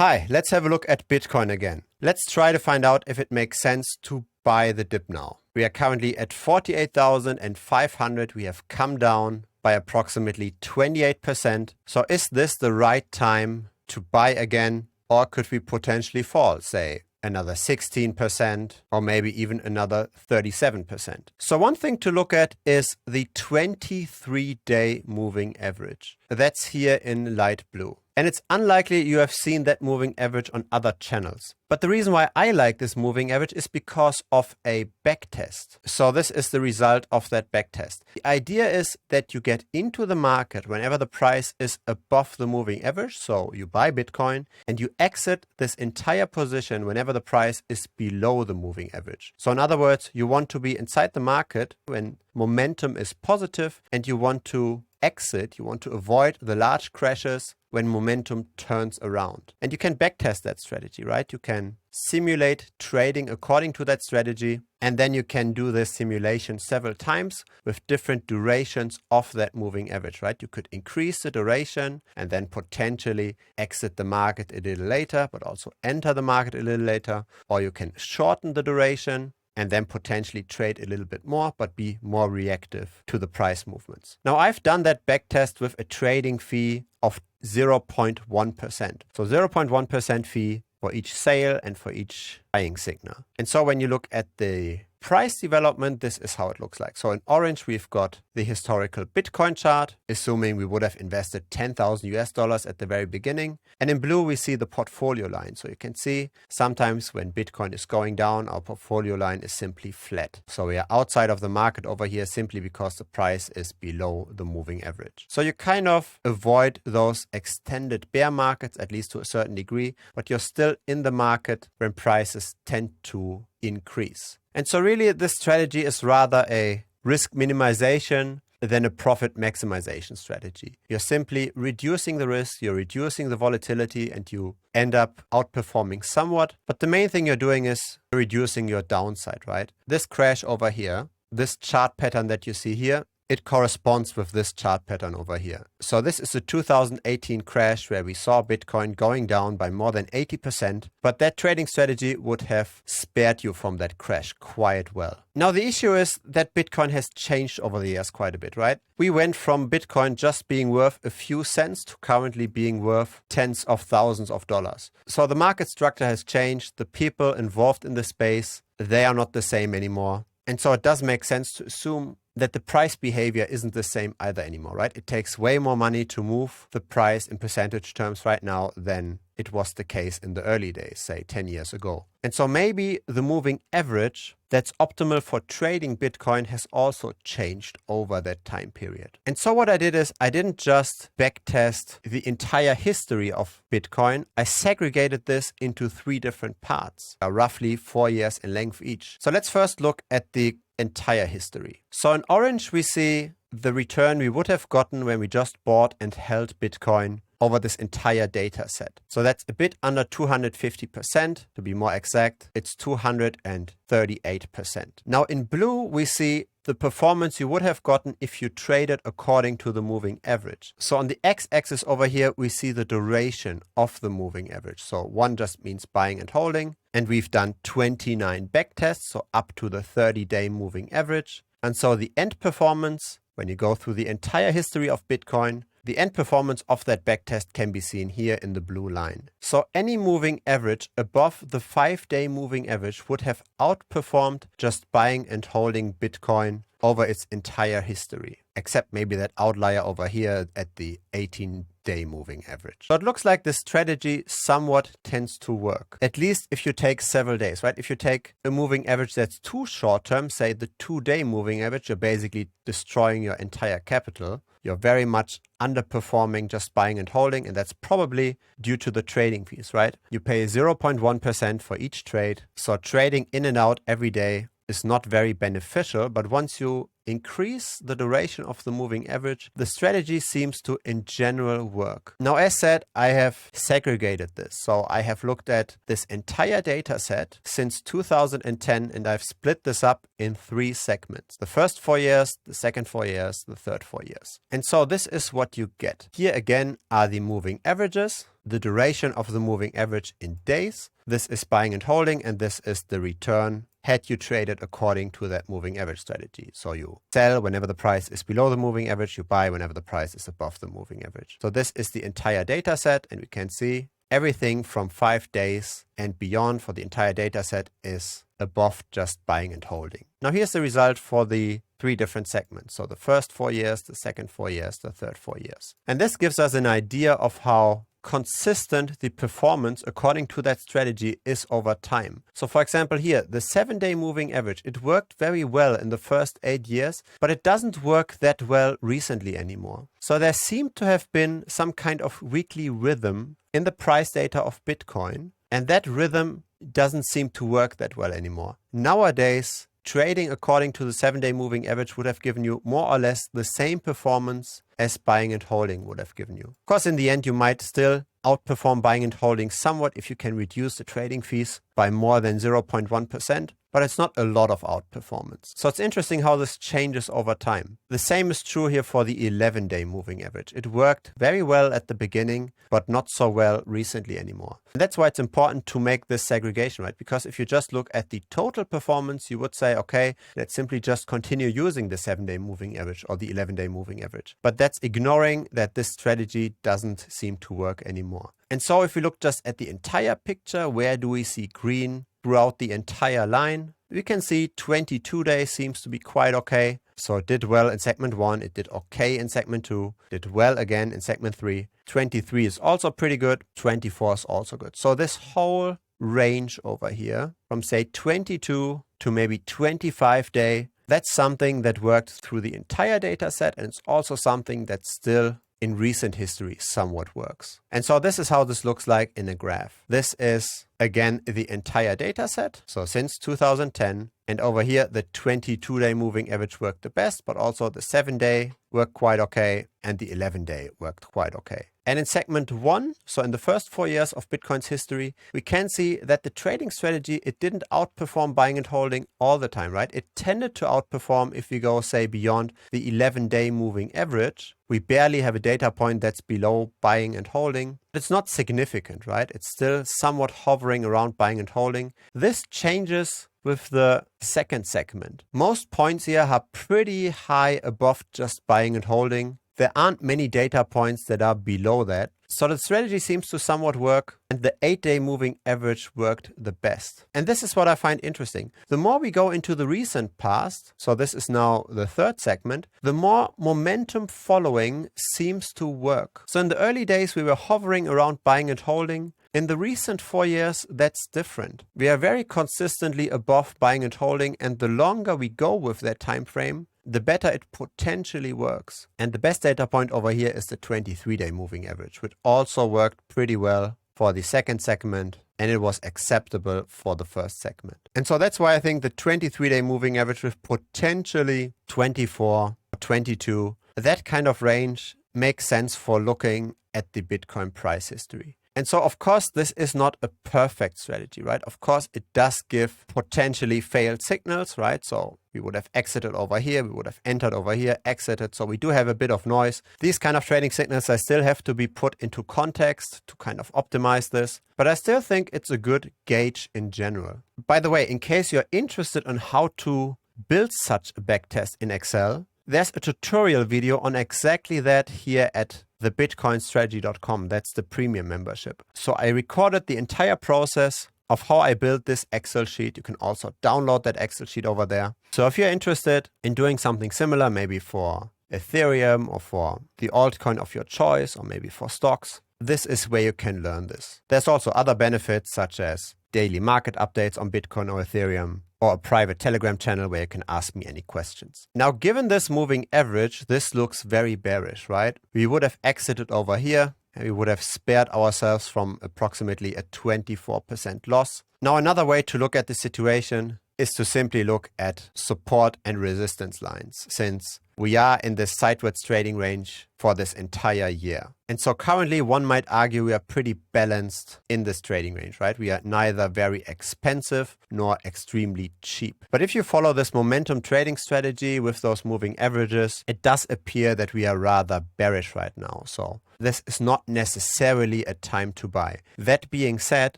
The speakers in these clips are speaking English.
Hi, let's have a look at Bitcoin again. Let's try to find out if it makes sense to buy the dip now. We are currently at 48,500. We have come down by approximately 28%. So is this the right time to buy again, or could we potentially fall, say, another 16%, or maybe even another 37%. So one thing to look at is the 23-day moving average. That's here in light blue. And it's unlikely you have seen that moving average on other channels. But the reason why I like this moving average is because of a backtest. So this is the result of that backtest. The idea is that you get into the market whenever the price is above the moving average. So you buy Bitcoin and you exit this entire position whenever the price is below the moving average. So in other words, you want to be inside the market when momentum is positive, and you want to exit, you want to avoid the large crashes when momentum turns around. And you can backtest that strategy, right? You can simulate trading according to that strategy, and then you can do this simulation several times with different durations of that moving average, right? You could increase the duration and then potentially exit the market a little later, but also enter the market a little later, or you can shorten the duration and then potentially trade a little bit more, but be more reactive to the price movements. Now, I've done that backtest with a trading fee of 0.1%. So 0.1% fee for each sale and for each buying signal. And so when you look at the price development, this is how it looks like. So in orange, we've got the historical Bitcoin chart, assuming we would have invested 10,000 US dollars at the very beginning. And in blue, we see the portfolio line. So you can see sometimes when Bitcoin is going down, our portfolio line is simply flat. So we are outside of the market over here simply because the price is below the moving average. So you kind of avoid those extended bear markets, at least to a certain degree, but you're still in the market when prices tend to increase. And so really this strategy is rather a risk minimization than a profit maximization strategy. You're simply reducing the risk, you're reducing the volatility, and you end up outperforming somewhat. But the main thing you're doing is reducing your downside, right? This crash over here, this chart pattern that you see here, it corresponds with this chart pattern over here. So this is the 2018 crash where we saw Bitcoin going down by more than 80%, but that trading strategy would have spared you from that crash quite well. Now the issue is that Bitcoin has changed over the years quite a bit, right? We went from Bitcoin just being worth a few cents to currently being worth tens of thousands of dollars. So the market structure has changed. The people involved in the space, they are not the same anymore. And so it does make sense to assume that the price behavior isn't the same either anymore, right? It takes way more money to move the price in percentage terms right now than it was the case in the early days, say 10 years ago. And so maybe the moving average that's optimal for trading Bitcoin has also changed over that time period. And so what I did is I didn't just backtest the entire history of Bitcoin. I segregated this into 3 different parts, roughly 4 years in length each. So let's first look at the entire history. So in orange, we see the return we would have gotten when we just bought and held Bitcoin over this entire data set. So that's a bit under 250%. To be more exact, it's 238%. Now in blue, we see the performance you would have gotten if you traded according to the moving average. So on the x-axis over here, we see the duration of the moving average. So 1 just means buying and holding. And we've done 29 backtests, so up to the 30-day moving average. And so the end performance, when you go through the entire history of Bitcoin, the end performance of that backtest can be seen here in the blue line. So any moving average above the 5-day moving average would have outperformed just buying and holding Bitcoin over its entire history, except maybe that outlier over here at the 18-day moving average. So it looks like this strategy somewhat tends to work, at least if you take several days, right? If you take a moving average that's too short term, say the 2-day moving average, you're basically destroying your entire capital. You're very much underperforming just buying and holding, and that's probably due to the trading fees, right? You pay 0.1% for each trade. So trading in and out every day is not very beneficial, but once you increase the duration of the moving average, the strategy seems to in general work. Now, as said, I have segregated this. So I have looked at this entire data set since 2010, and I've split this up in 3 segments. The first 4 years, the second 4 years, the third 4 years. And so this is what you get. Here again are the moving averages. the duration of the moving average in days. This is buying and holding, and this is the return had you traded according to that moving average strategy. So you sell whenever the price is below the moving average, you buy whenever the price is above the moving average. So this is the entire data set, and we can see everything from 5 days and beyond for the entire data set is above just buying and holding. Now here's the result for the 3 different segments. So the first 4 years, the second 4 years, the third 4 years. And this gives us an idea of how consistent the performance according to that strategy is over time. So for example here, the 7-day moving average, it worked very well in the first 8 years, but it doesn't work that well recently anymore. So there seemed to have been some kind of weekly rhythm in the price data of Bitcoin, and that rhythm doesn't seem to work that well anymore. Nowadays, trading according to the 7-day moving average would have given you more or less the same performance as buying and holding would have given you. Of course, in the end, you might still outperform buying and holding somewhat if you can reduce the trading fees by more than 0.1%, but it's not a lot of outperformance. So it's interesting how this changes over time. The same is true here for the 11-day moving average. It worked very well at the beginning, but not so well recently anymore. And that's why it's important to make this segregation, right? Because if you just look at the total performance, you would say, okay, let's simply just continue using the 7-day moving average or the 11-day moving average. But that's ignoring that this strategy doesn't seem to work anymore. And so if we look just at the entire picture, where do we see green throughout the entire line? We can see 22 days seems to be quite okay. So it did well in segment 1, it did okay in segment 2, did well again in segment 3. 23 is also pretty good, 24 is also good. So this whole range over here, from say 22 to maybe 25 day, that's something that worked through the entire data set, and it's also something that still in recent history somewhat works. And so this is how this looks like in a graph. This is again the entire data set, so since 2010, and over here the 22-day moving average worked the best, but also the 7-day worked quite okay, and the 11-day worked quite okay. And in segment 1, so in the first 4 years of Bitcoin's history, we can see that the trading strategy, it didn't outperform buying and holding all the time, right? It tended to outperform if we go, say, beyond the 11-day moving average. We barely have a data point that's below buying and holding. It's not significant, right? It's still somewhat hovering around buying and holding. This changes with the second segment. Most points here are pretty high above just buying and holding. There aren't many data points that are below that. So the strategy seems to somewhat work, and the 8-day moving average worked the best. And this is what I find interesting. The more we go into the recent past, so this is now the third segment, the more momentum following seems to work. So in the early days, we were hovering around buying and holding. In the recent 4 years, that's different. We are very consistently above buying and holding, and the longer we go with that time frame, the better it potentially works. And the best data point over here is the 23-day moving average, which also worked pretty well for the second segment, and it was acceptable for the first segment. And so that's why I think the 23-day moving average with potentially 24, 22, that kind of range makes sense for looking at the Bitcoin price history. And so, of course, this is not a perfect strategy, right? Of course, it does give potentially failed signals, right? So we would have exited over here, we would have entered over here, exited. So we do have a bit of noise. These kind of trading signals, I still have to be put into context to kind of optimize this. But I still think it's a good gauge in general. By the way, in case you're interested on how to build such a backtest in Excel, there's a tutorial video on exactly that here at thebitcoinstrategy.com. That's the premium membership. So I recorded the entire process of how I built this Excel sheet. You can also download that Excel sheet over there. So if you're interested in doing something similar, maybe for Ethereum or for the altcoin of your choice, or maybe for stocks, this is where you can learn this. There's also other benefits such as daily market updates on Bitcoin or Ethereum, or a private Telegram channel where you can ask me any questions. Now, given this moving average, this looks very bearish, right? We would have exited over here, and we would have spared ourselves from approximately a 24% loss. Now, another way to look at the situation is to simply look at support and resistance lines, since we are in this sideways trading range for this entire year. And so currently one might argue we are pretty balanced in this trading range, right? We are neither very expensive nor extremely cheap. But if you follow this momentum trading strategy with those moving averages, it does appear that we are rather bearish right now. So this is not necessarily a time to buy. That being said,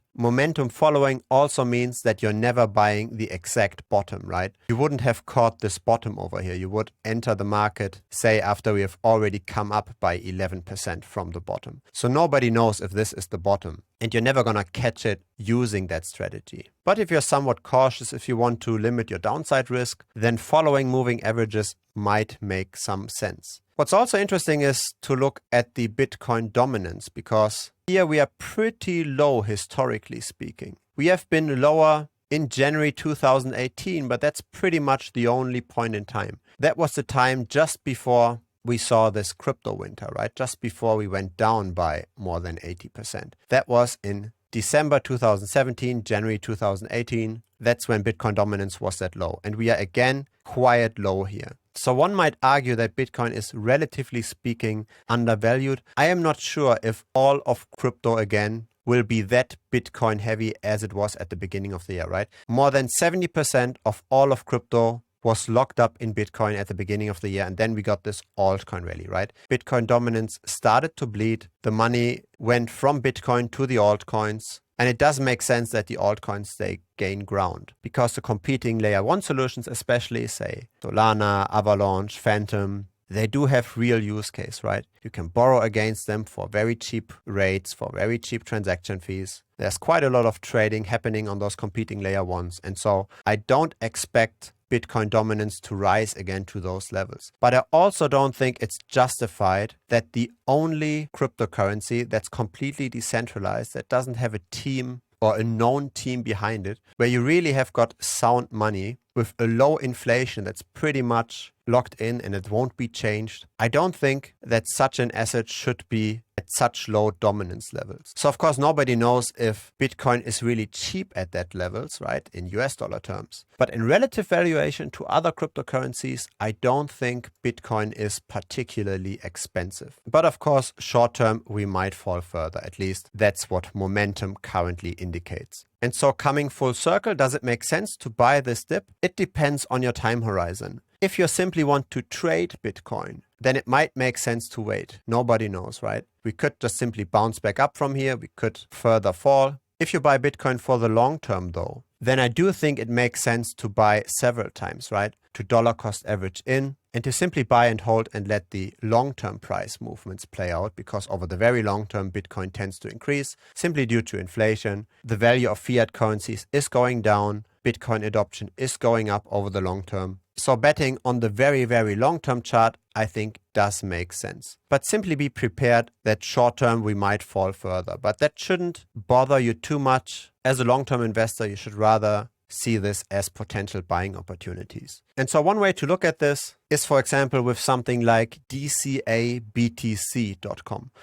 momentum following also means that you're never buying the exact bottom, right? You wouldn't have caught this bottom over here. You would enter the market, say, after we have already come up by 11% from the bottom. So nobody knows if this is the bottom, and you're never gonna catch it using that strategy. But if you're somewhat cautious, if you want to limit your downside risk, then following moving averages might make some sense. What's also interesting is to look at the Bitcoin dominance, because here we are pretty low historically speaking. We have been lower in January 2018, but that's pretty much the only point in time. That was the time just before we saw this crypto winter, right? Just before we went down by more than 80%. That was in December 2017, January 2018. That's when Bitcoin dominance was that low. And we are again quite low here. So one might argue that Bitcoin is relatively speaking undervalued. I am not sure if all of crypto again will be that Bitcoin heavy as it was at the beginning of the year, right? More than 70% of all of crypto was locked up in Bitcoin at the beginning of the year. And then we got this altcoin rally, right? Bitcoin dominance started to bleed. The money went from Bitcoin to the altcoins. And it does make sense that the altcoins, they gain ground because the competing layer 1 solutions, especially say Solana, Avalanche, Phantom, they do have real use case, right? You can borrow against them for very cheap rates, for very cheap transaction fees. There's quite a lot of trading happening on those competing layer 1s. And so I don't expect Bitcoin dominance to rise again to those levels. But I also don't think it's justified that the only cryptocurrency that's completely decentralized, that doesn't have a team or a known team behind it, where you really have got sound money with a low inflation that's pretty much locked in and it won't be changed. I don't think that such an asset should be at such low dominance levels. So of course, nobody knows if Bitcoin is really cheap at that levels, right? In US dollar terms. But in relative valuation to other cryptocurrencies, I don't think Bitcoin is particularly expensive. But of course, short term, we might fall further. At least that's what momentum currently indicates. And so coming full circle, does it make sense to buy this dip? It depends on your time horizon. If you simply want to trade Bitcoin, then it might make sense to wait. Nobody knows, right? We could just simply bounce back up from here. We could further fall. If you buy Bitcoin for the long term though, then I do think it makes sense to buy several times, right? To dollar cost average in and to simply buy and hold and let the long-term price movements play out, because over the very long term, Bitcoin tends to increase simply due to inflation. The value of fiat currencies is going down. Bitcoin adoption is going up over the long term. So betting on the very, very long-term chart, I think does make sense. But simply be prepared that short-term we might fall further. But that shouldn't bother you too much. As a long-term investor, you should rather see this as potential buying opportunities. And so one way to look at this is, for example, with something like DCABTC.com.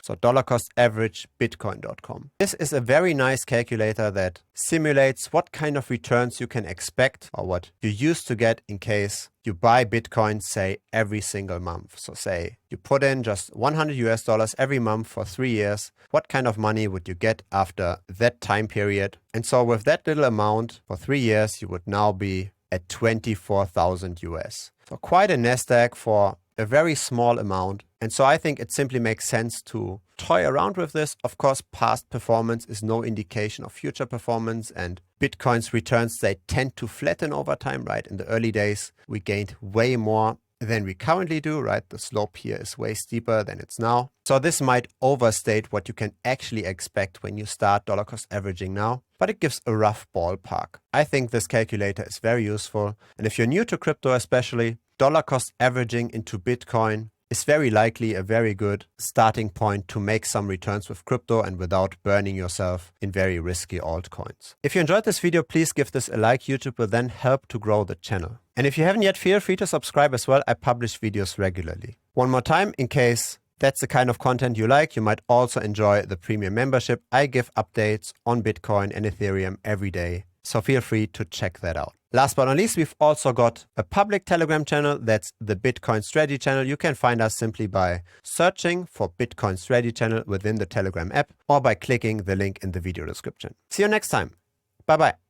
So dollar cost average Bitcoin.com. This is a very nice calculator that simulates what kind of returns you can expect or what you used to get in case you buy Bitcoin, say, every single month. So say you put in just $100 every month for 3 years. What kind of money would you get after that time period? And so with that little amount for 3 years, you would now be at 24,000 US. So quite a nest egg for a very small amount. And so I think it simply makes sense to toy around with this. Of course, past performance is no indication of future performance, and Bitcoin's returns, they tend to flatten over time, right? In the early days, we gained way more than we currently do, right? The slope here is way steeper than it's now. So this might overstate what you can actually expect when you start dollar cost averaging now, but it gives a rough ballpark. I think this calculator is very useful. And if you're new to crypto especially, dollar cost averaging into Bitcoin is very likely a very good starting point to make some returns with crypto and without burning yourself in very risky altcoins. If you enjoyed this video, please give this a like. YouTube will then help to grow the channel. And if you haven't yet, feel free to subscribe as well. I publish videos regularly. One more time, in case that's the kind of content you like, you might also enjoy the premium membership. I give updates on Bitcoin and Ethereum every day So feel free to check that out. Last but not least, we've also got a public Telegram channel. That's the Bitcoin Strategy channel. You can find us simply by searching for Bitcoin Strategy channel within the Telegram app or by clicking the link in the video description. See you next time. Bye-bye.